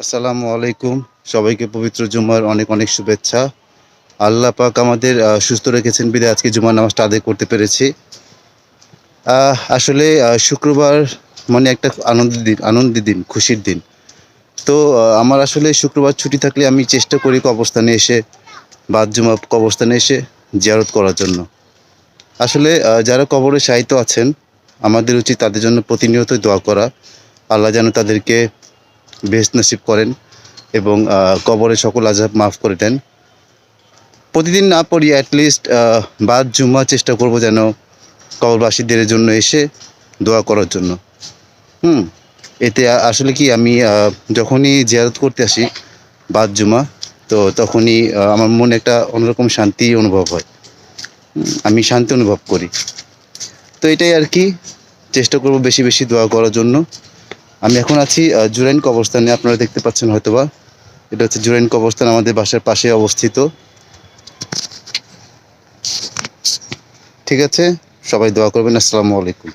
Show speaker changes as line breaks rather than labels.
আসসালামু আলাইকুম। সবাইকে পবিত্র জুমার অনেক অনেক শুভেচ্ছা। আল্লাহ পাক আমাদের সুস্থ রেখেছেন বিধায় আজকে জুমার নামাজটা আদায় করতে পেরেছি। আসলে শুক্রবার মানে একটা আনন্দের দিন, খুশির দিন। তো আমার আসলে শুক্রবার ছুটি থাকলে আমি চেষ্টা করি কবরস্থানে এসে বাদ জুমা কবরস্থানে এসে জিয়ারত করার জন্য। আসলে যারা কবরে শায়িত আছেন, আমাদের উচিত তাদের জন্য প্রতিনিয়তই দোয়া করা। আল্লাহ যেন তাদেরকে বেহেশত নসিব করেন এবং কবরের সকল আযাব মাফ করে দেন। প্রতিদিন না পড়ি লিস্ট বাদ জুমা চেষ্টা করব যেন কবরবাসীদের জন্য এসে দোয়া করার জন্য। হুম? এতে আসলে কি আমি যখনই জিয়ারত করতে আসি বাদ জুমা, তো তখনই আমার মনে একটা অন্যরকম শান্তি অনুভব হয়। আমি শান্তি অনুভব করি। তো এটাই আরকি। চেষ্টা করব বেশি, বেশি দোয়া করার জন্য। আমি এখন আছি জুরাইন কবরস্থানে, আপনারা দেখতে পাচ্ছেন হয়তোবা। এটা হচ্ছে জুরাইন কবরস্থান, আমাদের বাসার পাশে অবস্থিত। ঠিক আছে? সবাই দোয়া করবেন। আসসালামু আলাইকুম।